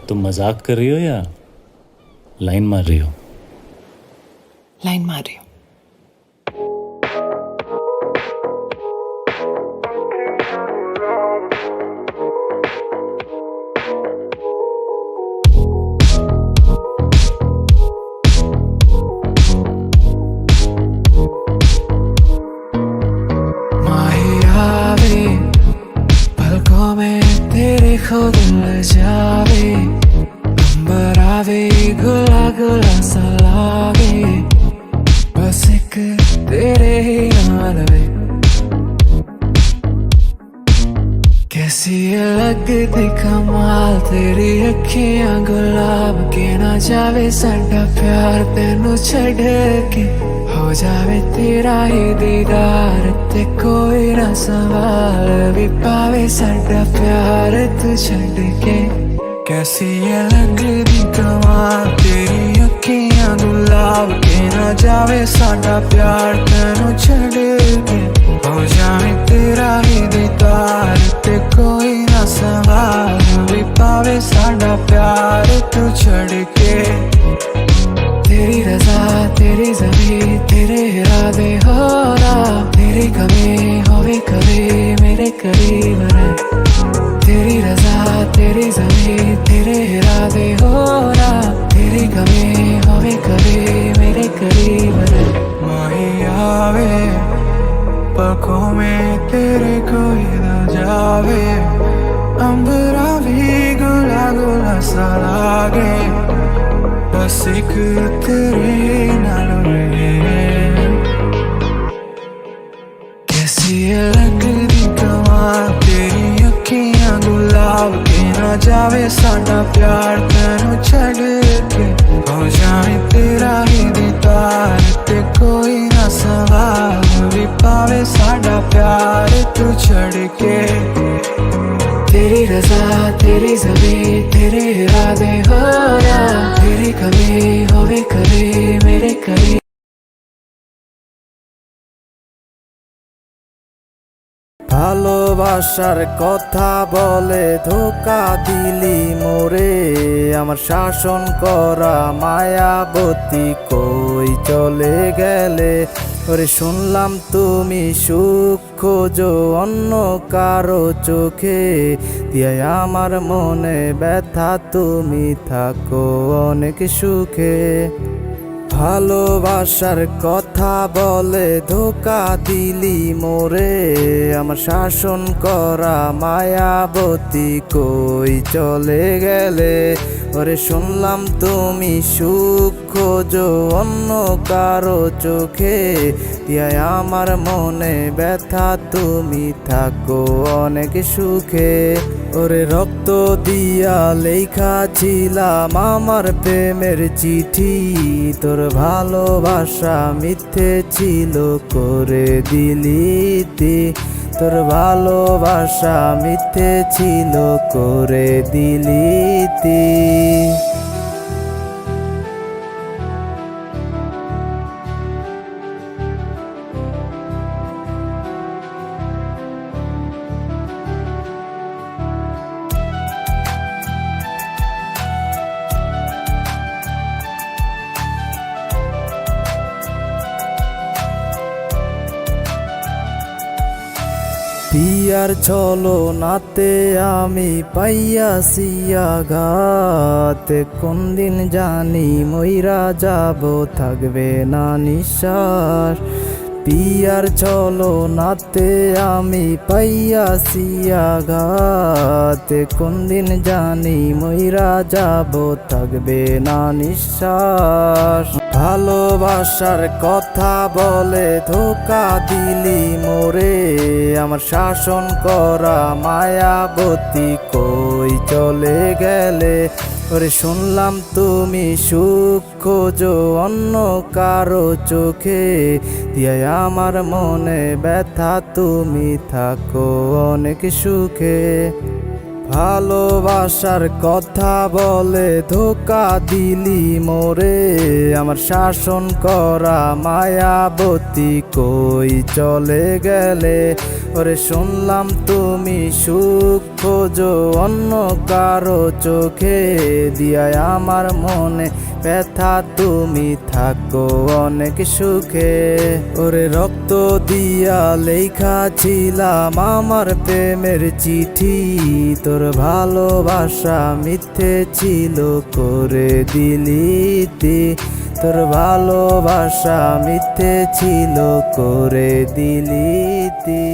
तुम मजाक कर रही हो या लाइन मार रही हो? लाइन मार रही हूँ। पलकों में तेरे खुद मिल जावे, अंबर आवे गुला गुला सा लागे, बस एक तेरे ही नाल वे। कैसी लगती कमाल तेरी अखियां गुलाब के, ना जावे साडा प्यार तेनू छड़ के, हो जावे तेरा ही दीदार ते कोई ना सवाल भी पावे साडा प्यार तू छड़ के। कैसी लगती कमाल तेरी अखियां गुलाब के, ना जावे साडा प्यार तेनू छड़ के, हो जावे तेरा ही दीदार ते कोई ना सवाल भी पावे साडा प्यार तू छड़ के। तेरी रजा तेरी ज़मीं तेरे इरादे हो रहा, तेरी कमी होवे कभी मेरे करीब रह। तेरी रजा तेरी ज़मीं तेरे इरादे हो रहा, तेरी कमी होवे कभी मेरे करीब रह। माही आवे पलकों में तेरे कोई ना जावे, अंबरा भी गुला गुला सा लागे, बस एक तेरे नाल रहे। कैसी लगती कमाल तेरी अखियां गुलाब के, ना जावे साडा प्यार तेनू छड़ के, हो जावे तेरा ही दीदार ते कोई ना सवाल भी पावे साडा प्यार तू छड़ के। तेरी रजा तेरी ज़मीं तेरे इरादे हो रहा, तेरी कमी होवे कभी मेरे करीब। ভালোবাসার কথা বলে ধোকা দিলি মোরে, আমার শাসন করা মায়াবতী কই চলে গেলে। ওরে শুনলাম তুমি সুখ খোঁজো অন্য কারো চোখে, দিয়ে আমার মনে ব্যথা তুমি থাকো অনেক সুখে। ভালোবাসার কথা বলে ধোকা দিলি মোরে, আমার শাসন করা মায়াবতী কই চলে গেলে। ওরে শুনলাম তুমি সুখ খোঁজো অন্য কারো চোখে, দিয়ে আমার মনে ব্যথা তুমি থাকো অনেক সুখে। ওরে রক্ত দিয়া লেখা ছিলাম আমার প্রেমের চিঠি, তোর ভালোবাসা মিথ্যে ছিল করে দিলি তি, তোর ভালোবাসা মিথ্যে ছিল করে দিলি তি। পিয়ার চলো নাতে আমি পাইয়াছি আঘাত, কোন দিন জানি মইরা যাব থাকবে না নিঃশ্বাস। পিয়ার চলো নাতে আমি পাইয়াছি আঘাত, কোন দিন জানি মইরা যাব থাকবে না নিঃশ্বাস। ভালোবাসার কথা বলে ধোকা দিলি মোরে, আমার শাসন করা মায়াবতী কই চলে গেলে। ওরে শুনলাম তুমি সুখ খোঁজো অন্য কারো চোখে, দিয়ে আমার মনে ব্যথা তুমি থাকো অনেক সুখে। ভালোবাসার কথা বলে ধোকা দিলি মোরে, আমার শাসন করা মায়াবতী কই চলে গেলে। ওরে শুনলাম তুমি সুখ খোঁজো অন্য কারো চোখে, দিয়ায় আমার মনে ব্যথা তুমি থাকো অনেক সুখে। ওরে রক্ত দিয়া লেখা ছিলাম আমার প্রেমের চিঠি, তোর ভালোবাসা মিথ্যে ছিল করে দিলি ইতি, তোর ভালোবাসা মিথ্যে ছিল করে দিলি ইতি।